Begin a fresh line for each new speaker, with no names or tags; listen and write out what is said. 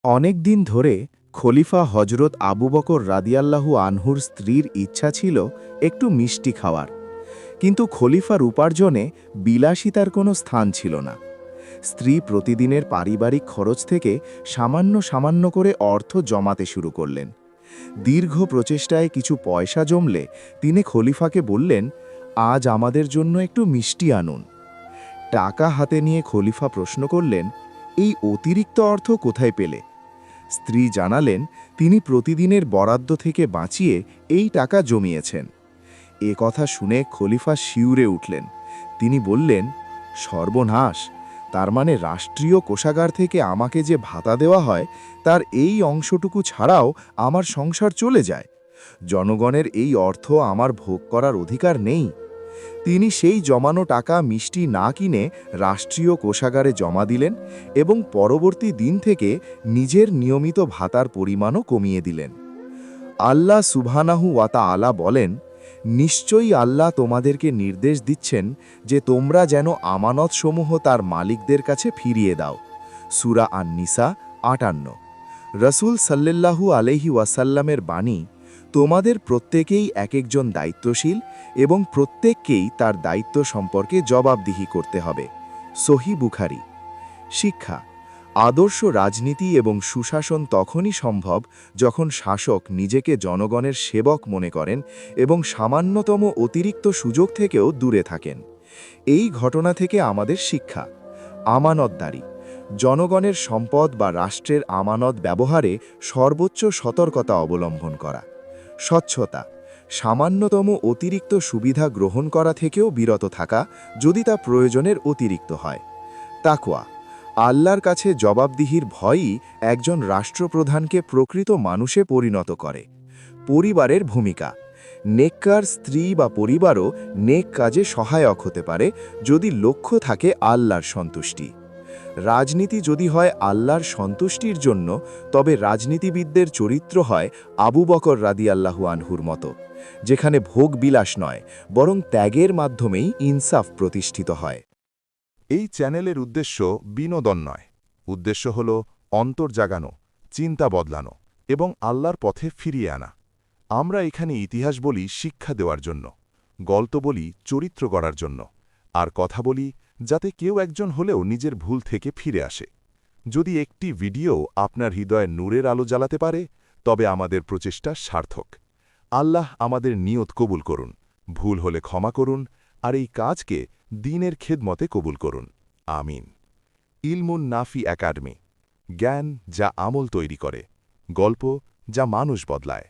অনেক দিন ধরে খলিফা হজরত আবু বকর রাদিয়াল্লাহু আনহুর স্ত্রীর ইচ্ছা ছিল একটু মিষ্টি খাওয়ার, কিন্তু খলিফার উপার্জনে বিলাসিতার কোনো স্থান ছিল না। স্ত্রী প্রতিদিনের পারিবারিক খরচ থেকে সামান্য সামান্য করে অর্থ জমাতে শুরু করলেন। দীর্ঘ প্রচেষ্টায় কিছু পয়সা জমলে তিনি খলিফাকে বললেন, আজ আমাদের জন্য একটু মিষ্টি আনুন। টাকা হাতে নিয়ে খলিফা প্রশ্ন করলেন, এই অতিরিক্ত অর্থ কোথায় পেলে? স্ত্রী জানালেন, তিনি প্রতিদিনের বরাদ্দ থেকে বাঁচিয়ে এই টাকা জমিয়েছেন। এ কথা শুনে খলিফা শিউরে উঠলেন। তিনি বললেন, সর্বনাশ! তার মানে রাষ্ট্রীয় কোষাগার থেকে আমাকে যে ভাতা দেওয়া হয় তার এই অংশটুকু ছাড়াও আমার সংসার চলে যায়। জনগণের এই অর্থ আমার ভোগ করার অধিকার নেই। তিনি সেই জমানো টাকা মিষ্টি না কিনে রাষ্ট্রীয় কোষাগারে জমা দিলেন এবং পরবর্তী দিন থেকে নিজের নিয়মিত ভাতার পরিমাণও কমিয়ে দিলেন। আল্লাহ সুবহানাহু ওয়া তাআলা বলেন, নিশ্চয়ই আল্লাহ তোমাদেরকে নির্দেশ দিচ্ছেন যে তোমরা যেন আমানতসমূহ তার মালিকদের কাছে ফিরিয়ে দাও। সূরা আন-নিসা ৫৮। রসুল সাল্লাল্লাহু আলাইহি ওয়াসাল্লামের বাণী, তোমাদের প্রত্যেকেই এক একজন দায়িত্বশীল এবং প্রত্যেককেই তার দায়িত্ব সম্পর্কে জবাবদিহি করতে হবে। সহিহ বুখারী। শিক্ষা: আদর্শ রাজনীতি এবং সুশাসন তখনই সম্ভব যখন শাসক নিজেকে জনগণের সেবক মনে করেন এবং সামান্যতম অতিরিক্ত সুযোগ থেকেও দূরে থাকেন। এই ঘটনা থেকে আমাদের শিক্ষা: আমানতদারি, জনগণের সম্পদ বা রাষ্ট্রের আমানত ব্যবহারে সর্বোচ্চ সতর্কতা অবলম্বন করা। স্বচ্ছতা, সামান্যতম অতিরিক্ত সুবিধা গ্রহণ করা থেকেও বিরত থাকা যদি তা প্রয়োজনের অতিরিক্ত হয়। তাকওয়া, আল্লাহর কাছে জবাবদিহির ভয়ই একজন রাষ্ট্রপ্রধানকে প্রকৃত মানুষে পরিণত করে। পরিবারের ভূমিকা: নেককার স্ত্রী বা পরিবারও নেক কাজে সহায়ক হতে পারে যদি লক্ষ্য থাকে আল্লাহর সন্তুষ্টি। রাজনীতি যদি হয় আল্লাহর সন্তুষ্টির জন্য, তবে রাজনীতিবিদদের চরিত্র হয় আবু বকর রাদিয়াল্লাহু আনহুর মতো, যেখানে ভোগ বিলাস নয় বরং ত্যাগের মাধ্যমেই ইনসাফ প্রতিষ্ঠিত হয়।
এই চ্যানেলের উদ্দেশ্য বিনোদন নয়। উদ্দেশ্য হল অন্তর জাগানো, চিন্তা বদলানো এবং আল্লাহর পথে ফিরিয়ে আনা। আমরা এখানে ইতিহাস বলি শিক্ষা দেওয়ার জন্য, গল্প বলি চরিত্র গড়ার জন্য, আর কথা বলি যাতে কেউ একজন হলেও নিজের ভুল থেকে ফিরে আসে। যদি একটি ভিডিও আপনার হৃদয়ে নূরের আলো জ্বালাতে পারে, তবে আমাদের প্রচেষ্টা সার্থক। আল্লাহ আমাদের নিয়ত কবুল করুন, ভুল হলে ক্ষমা করুন, আর এই কাজকে দ্বীনের খেদমতে কবুল করুন। আমিন। ইলমুন নাফি একাডেমি, জ্ঞান যা আমল তৈরি করে, গল্প যা মানুষ বদলায়।